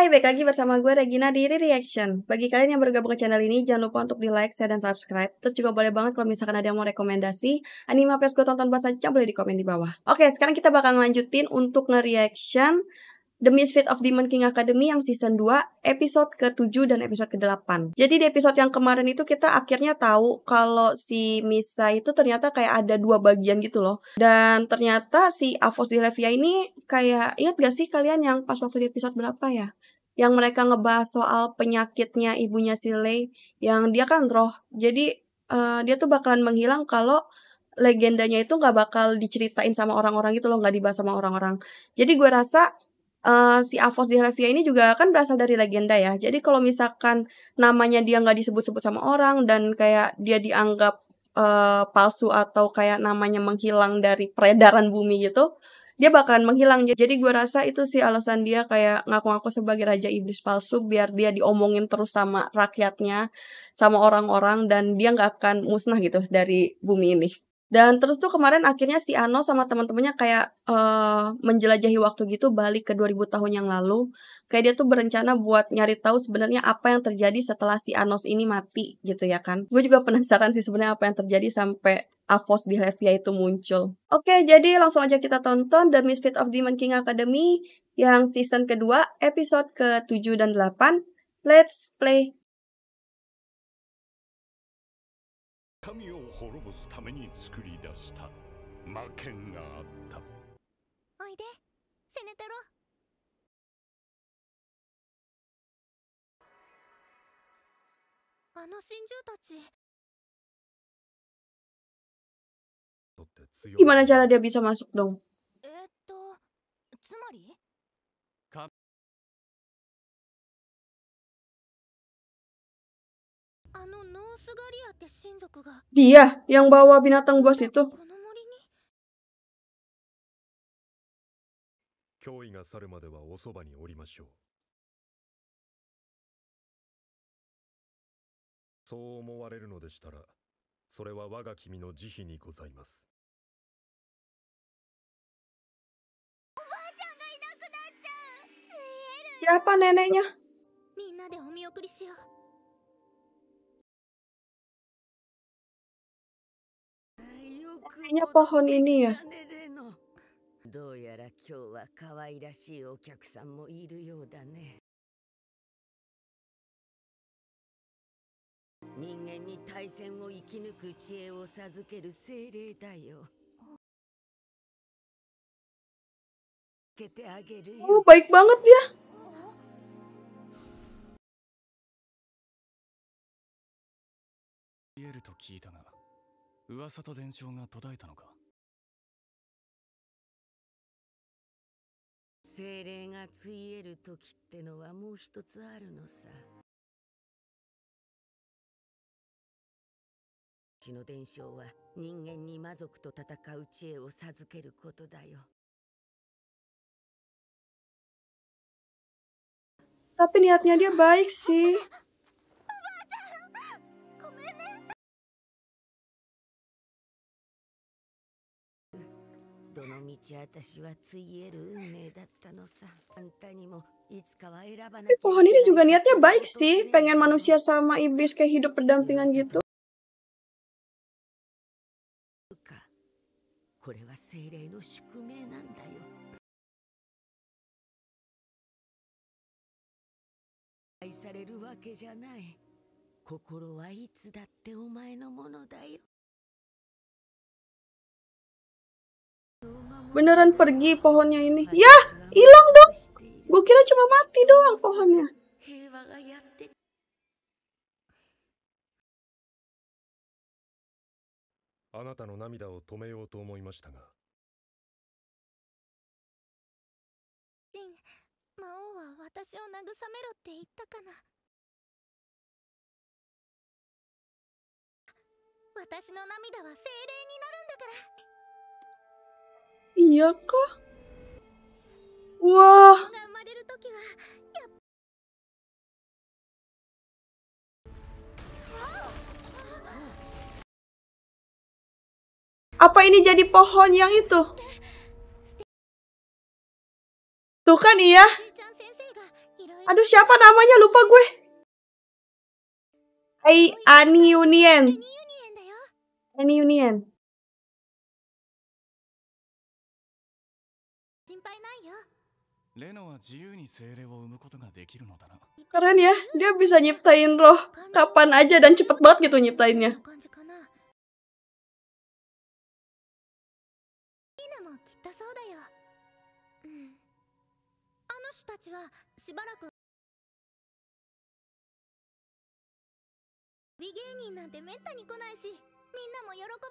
Hai, balik lagi bersama gue Regina di Reaction. Bagi kalian yang baru gabung ke channel ini, jangan lupa untuk di like, share, dan subscribe. Terus juga boleh banget kalau misalkan ada yang mau rekomendasi anime apa yang gue tonton buat selanjutnya, boleh di komen di bawah. Oke, sekarang kita bakal ngelanjutin untuk nge-reaction The Misfits of Demon King Academy yang season 2, episode ke-7 dan episode ke-8. Jadi di episode yang kemarin itu kita akhirnya tahu kalau si Misa itu ternyata kayak ada 2 bagian gitu loh. Dan ternyata si Avos di Levia ini kayak, ingat gak sih kalian yang pas waktu di episode berapa ya? Yang mereka ngebahas soal penyakitnya ibunya si Lei, yang dia kan roh. Jadi dia tuh bakalan menghilang kalau legendanya itu nggak bakal diceritain sama orang-orang gitu loh, nggak dibahas sama orang-orang. Jadi gue rasa si Avos di Levia ini juga kan berasal dari legenda ya. Jadi kalau misalkan namanya dia nggak disebut-sebut sama orang dan kayak dia dianggap palsu atau kayak namanya menghilang dari peredaran bumi gitu, dia bakalan menghilang. Jadi gue rasa itu sih alasan dia kayak ngaku-ngaku sebagai raja iblis palsu biar dia diomongin terus sama rakyatnya, sama orang-orang, dan dia nggak akan musnah gitu dari bumi ini. Dan terus tuh kemarin akhirnya si Ano sama teman-temannya kayak menjelajahi waktu gitu, balik ke 2000 tahun yang lalu. Kayak dia tuh berencana buat nyari tahu sebenarnya apa yang terjadi setelah si Anos ini mati gitu ya kan. Gue juga penasaran sih sebenarnya apa yang terjadi sampai Avos di Levia itu muncul. Oke, jadi langsung aja kita tonton The Misfits of Demon King Academy yang season kedua, episode ke-7 dan 8. Let's play. 神を滅ぼすために作り出した魔剣があった。おいで、セネテロ。あの神獣たち。Gimana cara dia bisa masuk dong? つまり？ Dia yang bawa binatang buas itu. 脅威が去るまではおそばにおりましょう。そう思われるのでしたら、それは我が君の慈悲にございます。おばあちゃんがいなくなっちゃう。Siapa neneknya? みんなでお見送りしよう。 Kayaknya pohon ini ya. どうやら今日は可愛らしいお客さんもいるようだね。人間に大戦を生き抜く知恵を授ける精霊だよ。けてあげるよ。 Baik banget dia. 言えると聞いたが、噂と伝承が途絶えたのか。精霊がついえる時ってのはもう一つあるのさ。血の伝承は人間に魔族と戦う知恵を授けることだよ。 Tapi niatnya dia baik sih. どの道私はついえる運命だったのさ。あんたにもいつかは選ばなきゃ。 Pohon ini juga niatnya baik sih, pengen manusia sama iblis kayak hidup berdampingan gitu. これは精霊の宿命なんだよ。愛されるわけじゃない。心はいつだってお前のものだよ。 Beneran pergi pohonnya ini. Yah, hilang dong. Gue kira cuma mati doang pohonnya. あなたの涙を止めようと思いましたが。ジン、魔王は私を慰めろって言ったかな。私の涙は精霊になるんだから。 Iya kah? Wah. Apa ini jadi pohon yang itu? Tuh kan iya. Aduh, siapa namanya? Lupa gue. Ani Union. ユニエンだよ。 Ani Union. 心配ないよ。レノは自由に精霊を生むことができるのだな。 Keren ya, dia bisa nyiptain roh kapan aja dan cepet banget gitu nyiptainnya. 感じかな。リナもきっとそうだよ。うん。あの人たちはしばらく美芸人なんてめったに来ないし、みんなも喜ぶか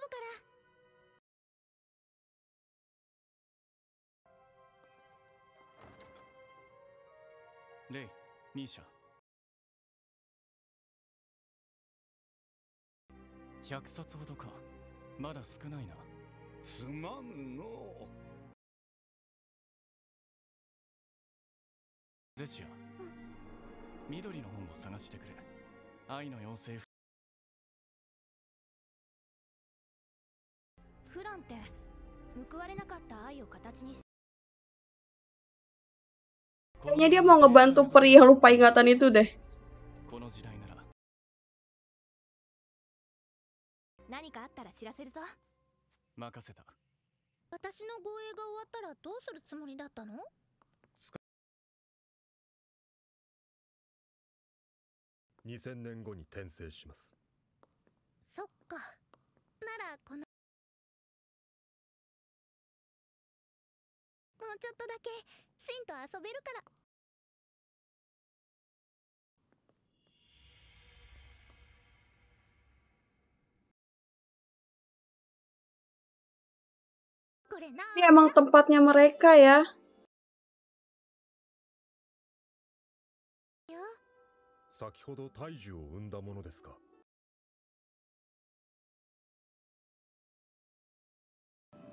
ら。レイ、ミーシャ。100冊ほどか。まだ少ないな。すまぬの。ゼシア、緑の本を探してくれ。愛の妖精。フランって報われなかった愛を形にし Kayaknya dia mau ngebantu peri yang lupa ingatan itu deh. この時代なら。何かあったら知らせるぞ。任せた。私の護衛が終わったらどうするつもりだったの2000年後に転生します。そっか。ならこのもうちょっとだけシンと遊べるから。これな。 Ini emang tempatnya mereka ya. 先ほど大樹を生んだものですか。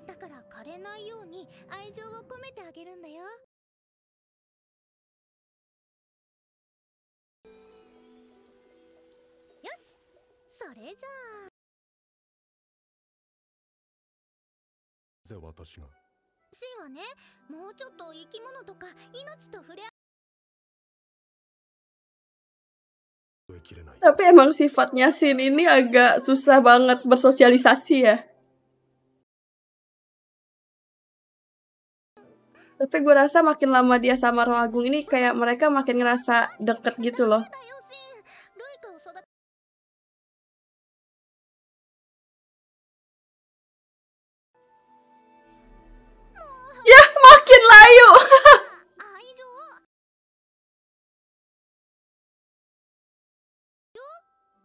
だから枯れないように愛情を込めてあげるんだよ。よし、それじゃあ。なぜ私が。シンはね、もうちょっと生き物とか命と触れ合 Tapi emang sifatnya Shin ini agak susah banget bersosialisasi ya. Tapi gue rasa makin lama dia sama Roh Agung ini kayak mereka makin ngerasa deket gitu loh. だよ、シン。ロイカを育て Ya, makin layu. 愛情よ。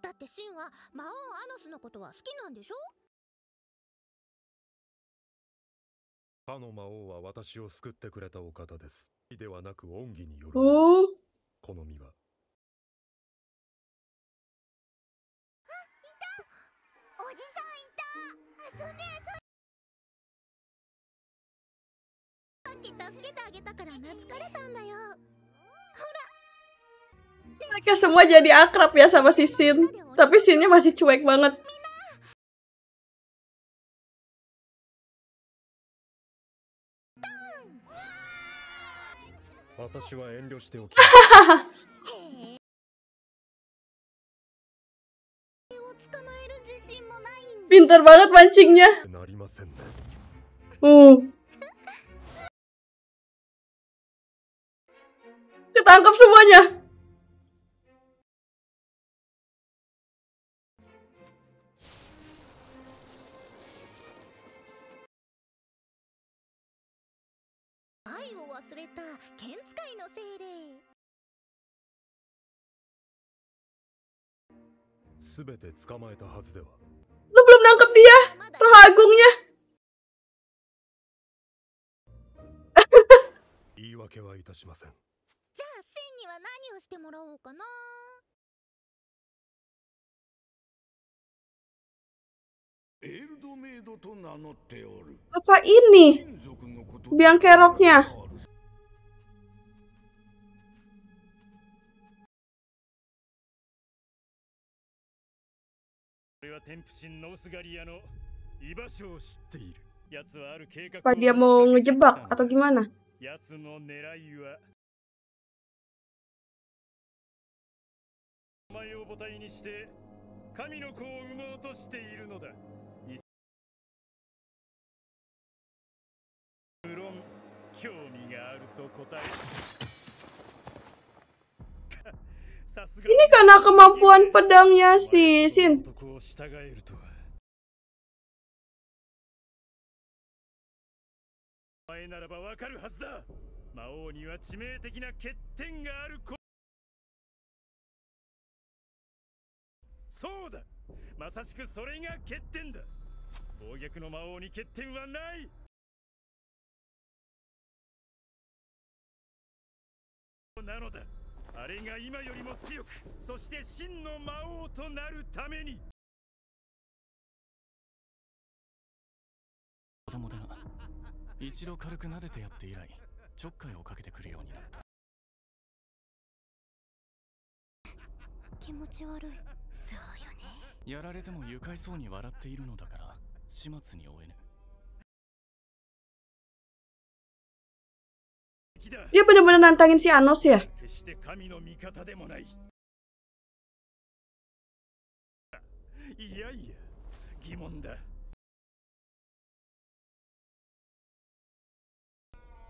だってシンは魔王アノスのことは好きなんでしょ。他の魔王は私を救ってくれたお方です。ではなく恩義による。 Oh, 好みは。おじさんいた。遊んでさっき助けてあげたから懐かれたんだよ。 mereka semua jadi akrab ya sama si Shin. Tapi Shinnya masih cuek banget. 私は遠慮しておき。 Pintar banget mancingnya. なりませんね。Ketangkap semuanya. Lu belum nangkep dia, Roh Agungnya. 言い訳はいたしません。じゃあシンには何をしてもらおうかな。エルドメイドと名乗っておる。 Apa ini? 金属のこと Biang keroknya. 俺は天賦神ノースガリアの居場所を知っている。奴はある計画を Apa dia mau ngejebak atau gimana? 奴の狙いはお前を母体にして神の子を産もうとしているのだ。無論興味があると答え。さすが Ini karena kemampuan pedangnya si Shin. 男を従えるとは。お前ならばわかるはずだ。魔王には致命的な欠点がある。そうだ、まさしくそれが欠点だ。暴虐の魔王に欠点はない。なのだ、あれが今よりも強く、そして真の魔王となるために。子供だが一度軽く撫でてやって以来ちょっかいをかけてくるようになった。気持ち悪い。そうよね。やられても愉快そうに笑っているのだから始末に負えぬ。 Dia bener-bener nantangin si Anos ya. 決して神の味方でもない。いやいや、疑問だ。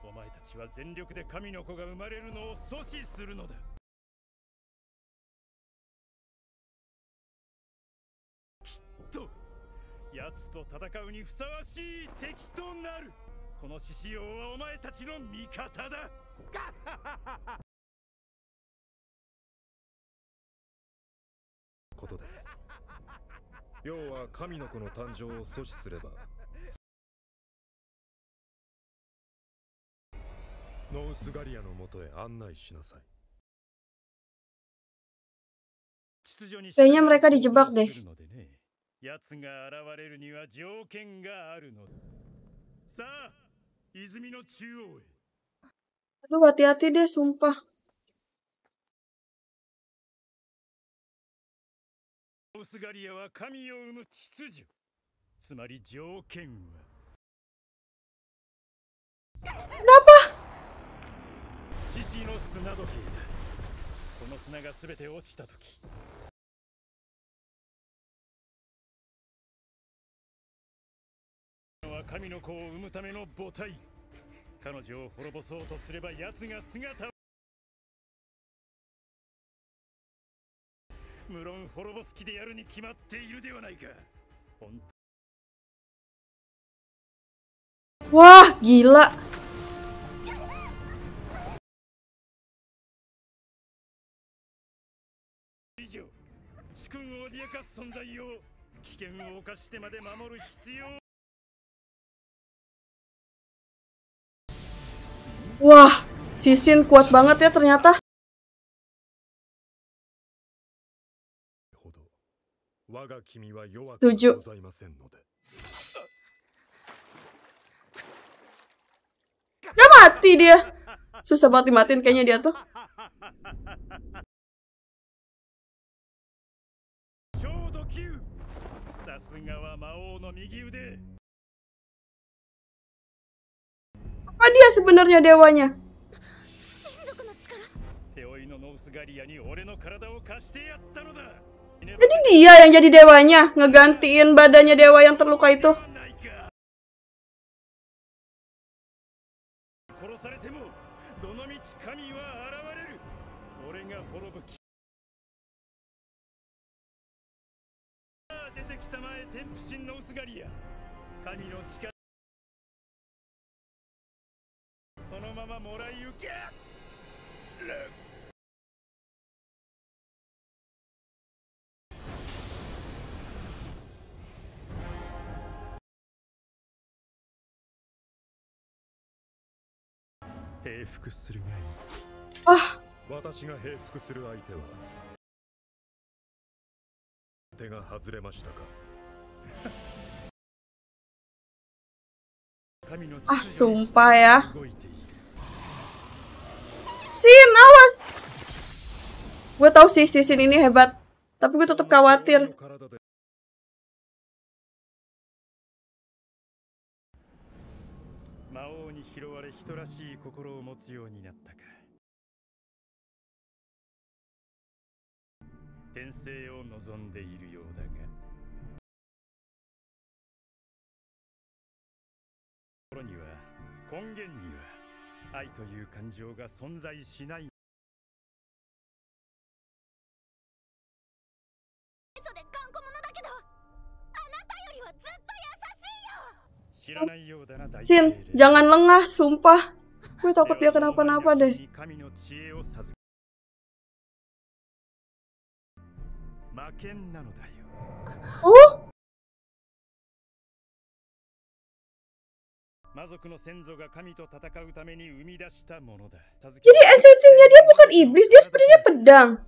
お前たちは全力で神の子が生まれるのを阻止するのだ。きっと奴と戦うにふさわしい敵となる。この獅子王はお前たちの味方だ。ことです。要は神の子の誕生を阻止すれば、ノウスガリアのもとへ案内しなさい。 Kayaknya mereka dijebak deh. 奴が現れるには条件があるのだ。さあ、泉の中央へ。 Aduh, hati-hati deh, sumpah. ノウスガリアは神を生む秩序。つまり条件は。Kenapa? 獅子の砂時計だ。この砂がすべて落ちたとき。神の子を生むための母体。彼女を滅ぼそうとすれば奴が姿を。無論滅ぼす気でやるに決まっているではないか。Wah, gila. 以上、主君を脅かす存在を危険を冒してまで守る必要。 Wah, si Shin kuat banget ya ternyata. Setuju. Gak mati dia. Susah banget dimatiin kayaknya dia tuh. Apa dia sebenarnya dewanya? Jadi dia yang jadi dewanya, ngegantiin badannya dewa yang terluka itu. Ah, 私が平服する相手は手が外れましたか。 ah sumpah ya. Shin, awas. Gue tahu sih si Shin ini hebat, tapi gue tetap khawatir. 転生を望んでいるようだが、心には根源には愛という感情が存在しない。嘘で頑固者だけど、あなたよりはずっと優しいよ。知らないようだな、大 Sin, jangan lengah, sumpah. Gue takut dia kenapa-napa deh. 神の知恵を授け、魔剣なのだよ。 Oh, 魔族の先祖が神と戦うために生み出したものだ。 jadi esensinya dia bukan iblis, dia sebenarnya pedang.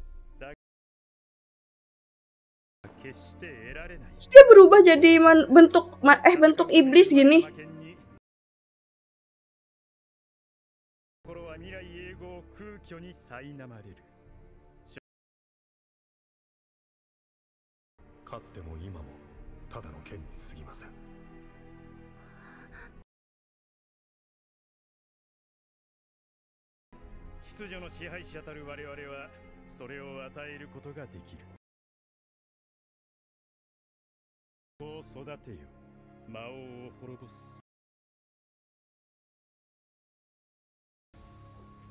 決して得られない。 Terus dia berubah jadi bentuk iblis gini. 魔剣に心は未来永劫空虚に苛まれる。かつても今もただの剣に過ぎません。秩序の支配者たる我々はそれを与えることができる。こう育てよ、魔王を滅ぼす。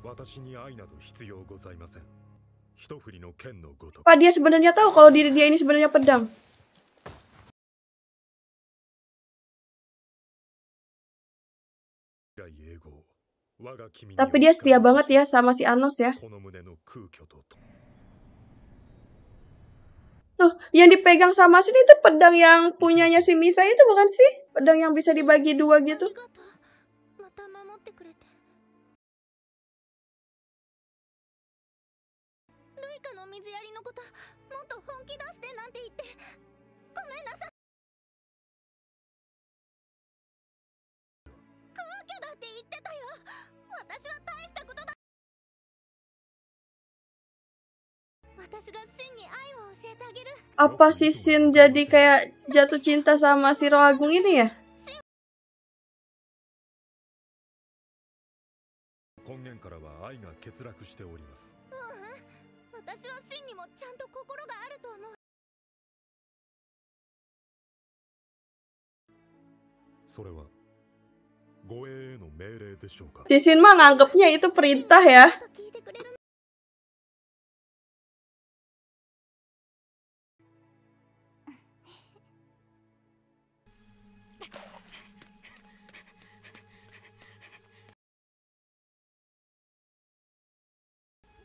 私に愛など必要ございません。一振りの剣のごとく。 Apa dia sebenarnya tahu kalau diri dia ini sebenarnya pedang? Tapi dia setia banget ya sama si Anos ya. Tuh, yang dipegang sama Sin itu pedang yang punyanya si Misa itu bukan sih? Pedang yang bisa dibagi dua gitu. また守ってくれて。ルイカの水やりのこともっと本気出してなんて言ってごめんなさい。空虚だって言ってたよ。私は大したことだ。私が真に愛を教えてあげる。 Apa si Sin jadi kayak jatuh cinta sama si Roh Agung ini ya? 根源からは愛が欠落しております。私は真にもちゃんと心があると思う。それは護衛への命令でしょうか。 Si Sin mah nganggepnya itu perintah ya. 聞いてくれる。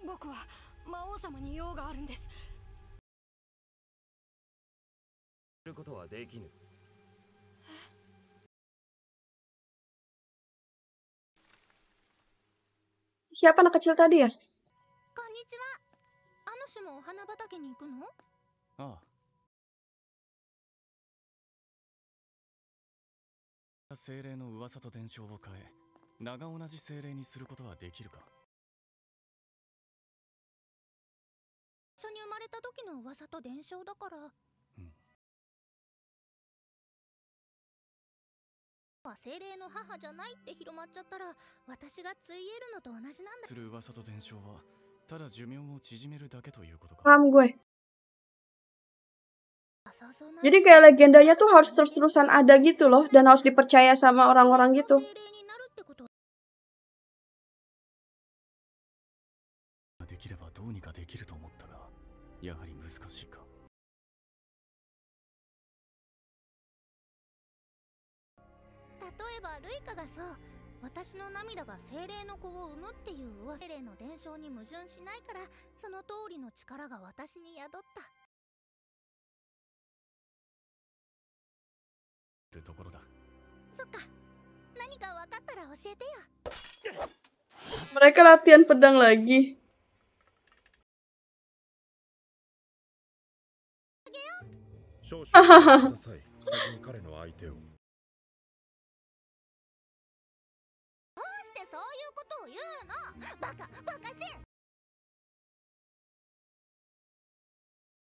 僕は魔王様に用があるんです。することはできぬ。 Siapa anak kecil tadi ya? こんにちは。あの種もお花畑に行くの？ああ。精霊の噂と伝承を変え、名が同じ精霊にすることはできるか。一緒に生まれた時の噂と伝承だから。精霊の母じゃないって広まっちゃったら私がついえるのと同じなんだ。する噂と伝承はただ寿命を縮めるだけということか。 Paham gue. Jadi kayak legendanya tuh harus terus-terusan ada gitu loh, dan harus dipercaya sama orang-orang gitu. できればどうにかできると思ったが、やはり難しいか。例えばルイカがそう、私の涙が精霊の子を産むっていう噂。精霊の伝承に矛盾しないから、その通りの力が私に宿った。るところだ。そっか、何か分かったら教えてよ。 Mereka latihan pedang lagi. Hahaha. そういうことを言うの。バカしん。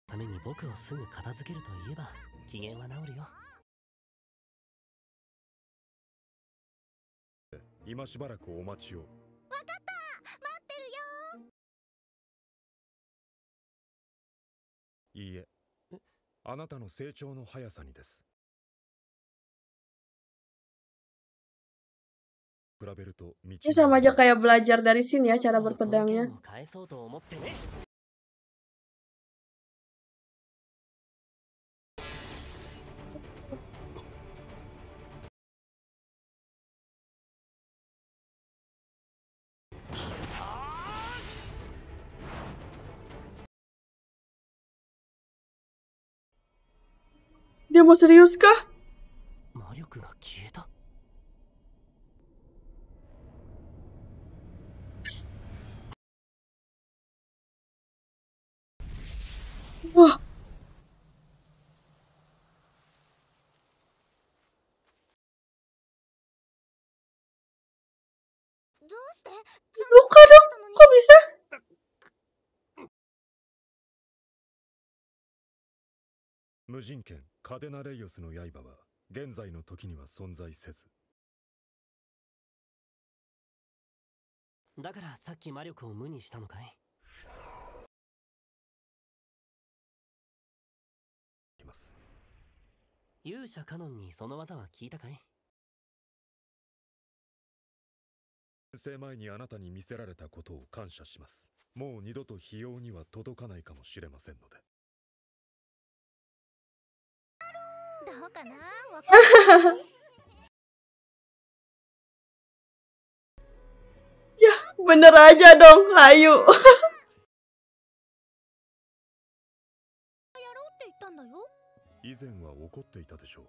ために僕をすぐ片付けると言えば機嫌は治るよ。今しばらくお待ちを。わかった、待ってるよ。いいえ、あなたの成長の速さにです。比べると道 Ini sama aja kayak belajar dari sini ya cara berpedangnya. 返そうと思ってね。Dia mau serius kah? 魔力が消えた。Wah, どうして？ luka dong. Kok bisa? 無人剣カデナレイオスの刃は現在の時には存在せず。だからさっき魔力を無にしたのかい？います。勇者カノンにその技は聞いたかい？転生前にあなたに見せられたことを感謝します。もう二度と費用には届かないかもしれませんので。どうかな？わかんない。 Ya, bener aja dong, Ayu. やろうって言ったんだよ。以前は怒っていたでしょう。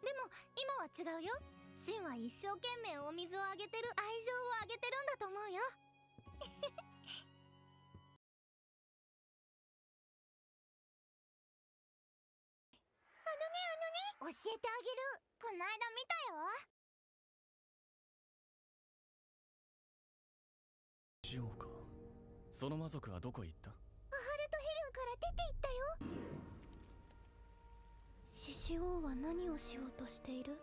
でも今は違うよ。シンは一生懸命お水をあげてる、愛情をあげてるんだと思うよ。教えてあげる。こないだ見たよ。しようか。その魔族はどこへ行った？アハルトヘルンから出て行ったよ。獅子王は何をしようとしている？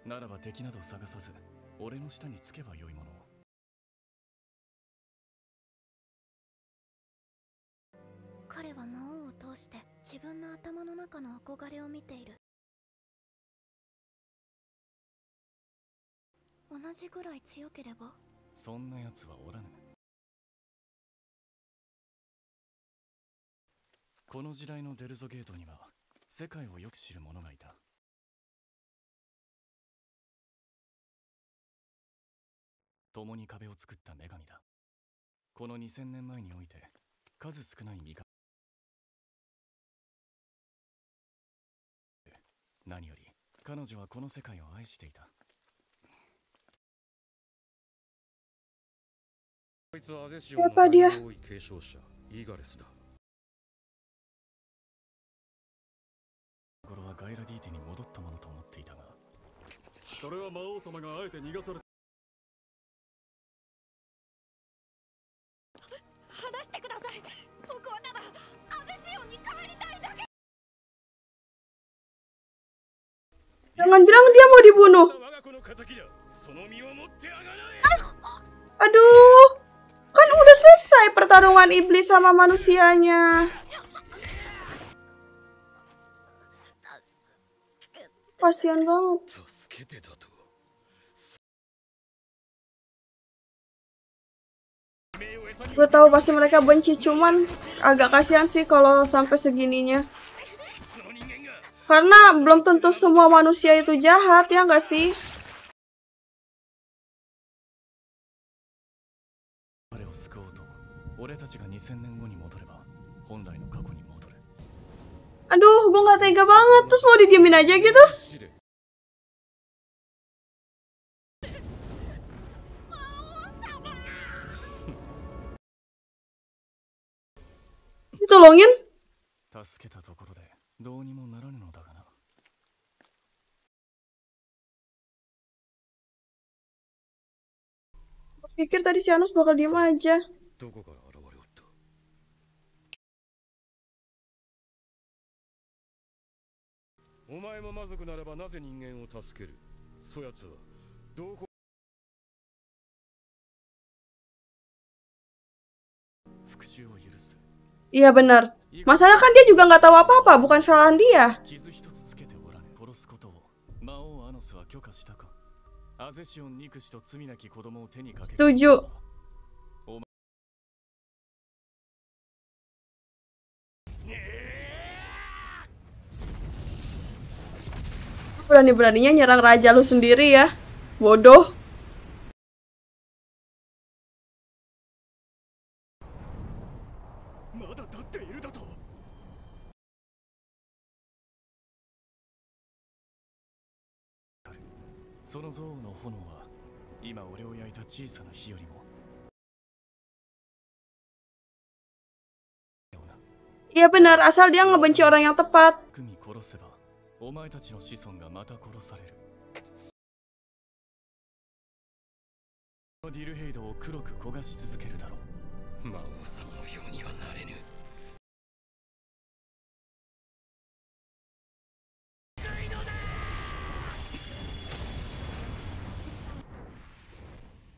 ならば敵など探さず、俺の下につけばよいものを。彼は魔王を通して自分の頭の中の憧れを見ている。同じぐらい強ければ。そんな奴はおらぬ。この時代のデルゾゲートには世界をよく知る者がいた。共に壁を作った女神だ。この2000年前において数少ない味方。何より彼女はこの世界を愛していた。こいつはアゼシオンの大王位継承者イーガレスだ。これはガイラディーテに戻ったものと思っていたが、それは魔王様があえて逃がされた。話してください。僕はただアゼシオンに帰りたいだけ。 Jangan bilang dia mau dibunuh. Aduh, kan udah selesai pertarungan iblis sama manusianya. Kasian banget. Gue tahu pasti mereka benci, cuman agak kasihan sih kalau sampai segininya. Karena belum tentu semua manusia itu jahat, ya nggak sih? Aduh, gue nggak tega banget. Terus mau didiemin aja gitu? Ditolongin? Pikir tadi si Anos bakal diem aja. お前も魔族ならばなぜ人間を助ける？そやつはどこ Iya benar. Masalah kan dia juga nggak tahu apa-apa, bukan kesalahan dia. 傷一つつけておらぬ殺すことを魔王アノスは許可したか。アゼシオン憎しと罪なき子供を手にかけ Setuju. Berani-beraninya nyerang raja lu sendiri ya. Bodoh. Iya benar, asal dia ngebenci orang yang tepat. 殺せばお前たちの子孫がまた殺される。ディルヘイドを黒く焦がし続けるだろう。魔王様のようにはなれぬ。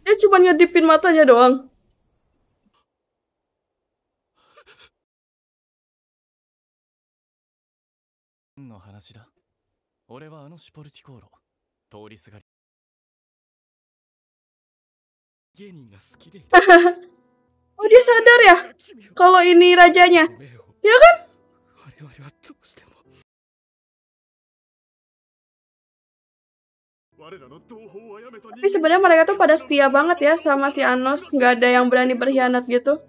Dia cuma ngedipin matanya doang. Oh dia sadar ya kalau ini rajanya, ya kan? Tapi sebenarnya mereka tuh pada setia banget ya sama si Anos, nggak ada yang berani berkhianat gitu.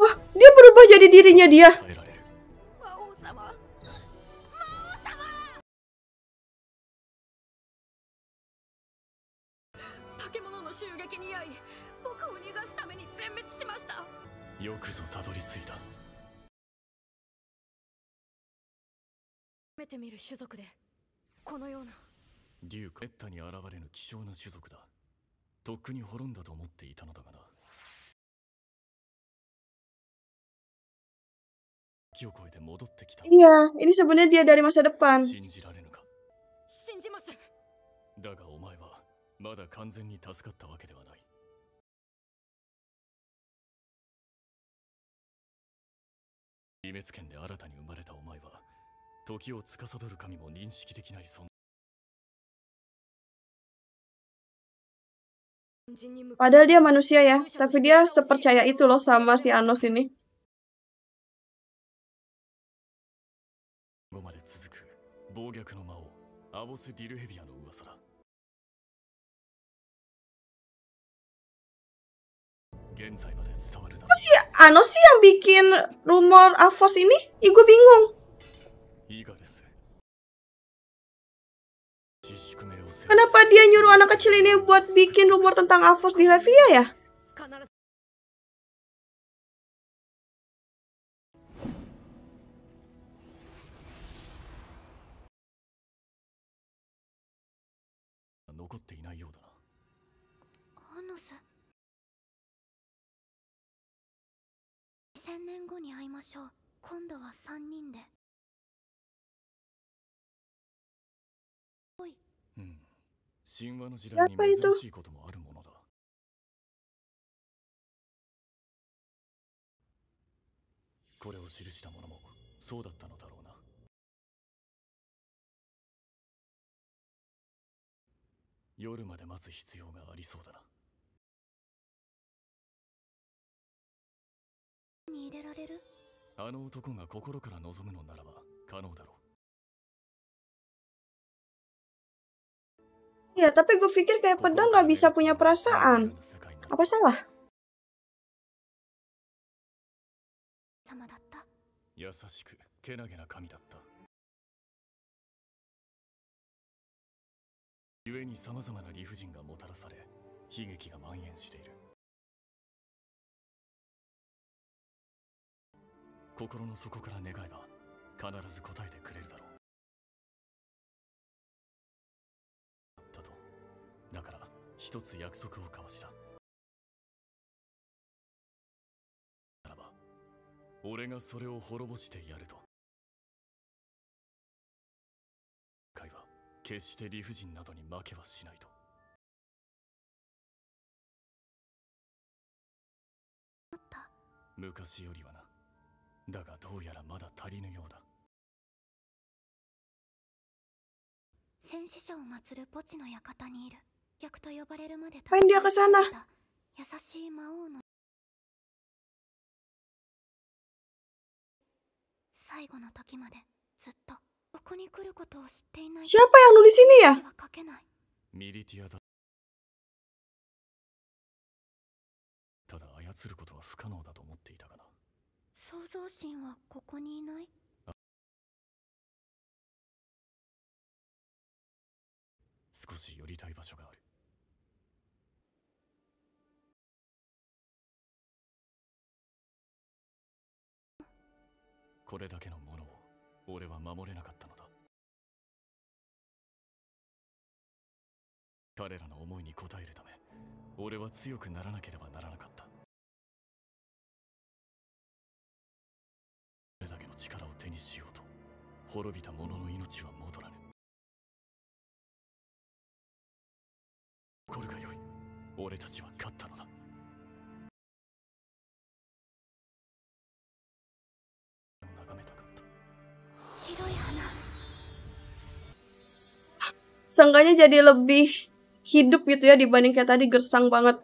Wah, dia berubah jadi dirinya dia. Iya, ini sebenarnya dia dari masa depan. Padahal dia manusia ya, tapi dia sepercaya itu loh sama si Anos ini. Kok si Anos sih yang bikin rumor Avos ini? Ih, gue bingung. Kenapa dia nyuruh anak kecil ini buat bikin rumor tentang Avos di Levia ya? Siapa itu? 夜まで待つ必要がありそうだな。に入れられる？あの男が心から望むのならば可能だろう。Ya, tapi gue pikir kayak pedang nggak bisa punya perasaan. Apa salah? 様だった。優しくけなげな神だった。故に様々な理不尽がもたらされ、悲劇が蔓延している。心の底から願えば必ず答えてくれるだろう。だと。だから一つ約束を交わした。ならば俺がそれを滅ぼしてやると。海は決して理不尽などに負けはしないと。昔よりはな。だがどうやらまだ足りぬようだ。戦死者を祀る墓地の館にいる逆と呼ばれるまで Main dia ke sana. 優しい魔王の最後の時までずっとここに来ることを知っていない。 Siapa yang nulis ini ya? は書けない。ミリティアだ。ただ操ることは不可能だと思っていたがな。創造神はここにいない？少し寄りたい場所がある。これだけのものを俺は守れなかったのだ。彼らの思いに応えるため俺は強くならなければならなかった。これだけの力を手にしようと滅びた者の命は戻らぬ。これがよい。俺たちは勝ったのだ。眺めたかった。白い花。 Seenggaknya jadi lebih hidup gitu ya dibanding kayak tadi gersang banget.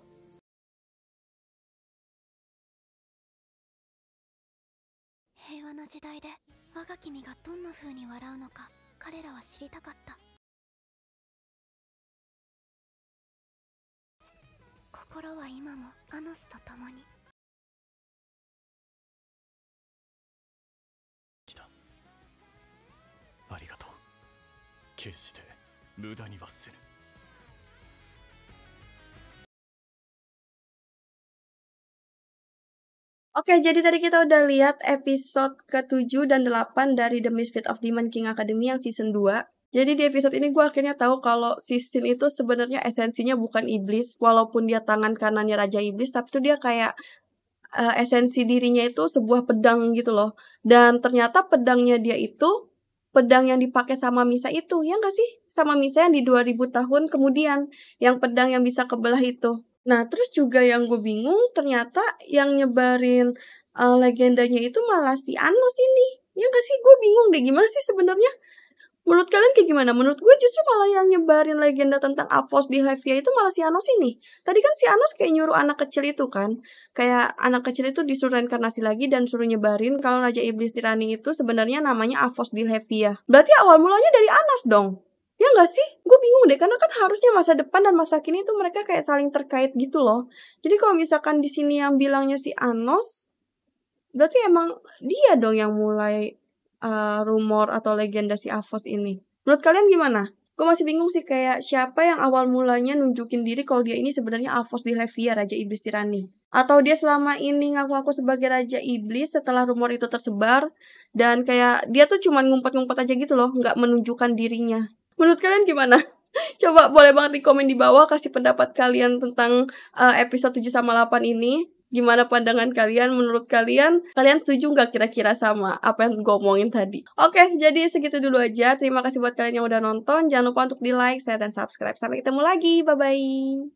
平和な時代で我が君がどんな風に笑うのか彼らは知りたかった。心は今もアノスと共に。来た。ありがとう。決して無駄にはせぬ。Oke, jadi tadi kita udah lihat episode ke-7 dan 8 dari The Misfit of Demon King Academy yang season 2. Jadi di episode ini gue akhirnya tahu kalau si Sin itu sebenarnya esensinya bukan iblis. Walaupun dia tangan kanannya Raja Iblis, tapi tuh dia kayak esensi dirinya itu sebuah pedang gitu loh. Dan ternyata pedangnya dia itu pedang yang dipakai sama Misa itu, ya nggak sih? Sama Misa yang di 2000 tahun kemudian, yang pedang yang bisa kebelah itu. Nah, terus juga yang gue bingung, ternyata yang nyebarin legendanya itu malah si Anos ini. Ya nggak sih? Gue bingung deh, gimana sih sebenarnya? Menurut kalian kayak gimana? Menurut gue justru malah yang nyebarin legenda tentang Avos di Levia itu malah si Anos ini. Tadi kan si Anos kayak nyuruh anak kecil itu kan. Kayak anak kecil itu disuruh reinkarnasi lagi dan suruh nyebarin kalau Raja Iblis Tirani itu sebenarnya namanya Avos di Levia. Berarti awal mulanya dari Anos dong. Ya nggak sih? Gue bingung deh, karena kan harusnya masa depan dan masa kini itu mereka kayak saling terkait gitu loh. Jadi kalau misalkan di sini yang bilangnya si Anos, berarti emang dia dong yang mulai rumor atau legenda si Avos ini. Menurut kalian gimana? Gue masih bingung sih, kayak siapa yang awal mulanya nunjukin diri kalau dia ini sebenarnya Avos di Levia, Raja Iblis Tirani. Atau dia selama ini ngaku-ngaku sebagai Raja Iblis setelah rumor itu tersebar, dan kayak dia tuh cuma ngumpet-ngumpet aja gitu loh, nggak menunjukkan dirinya. Menurut kalian gimana? Coba boleh banget di komen di bawah, kasih pendapat kalian tentang episode 7 sama 8 ini. Gimana pandangan kalian? Menurut kalian setuju nggak kira-kira sama apa yang gue omongin tadi? Oke, jadi segitu dulu aja. Terima kasih buat kalian yang udah nonton. Jangan lupa untuk di like, share, dan subscribe. Sampai ketemu lagi. Bye-bye.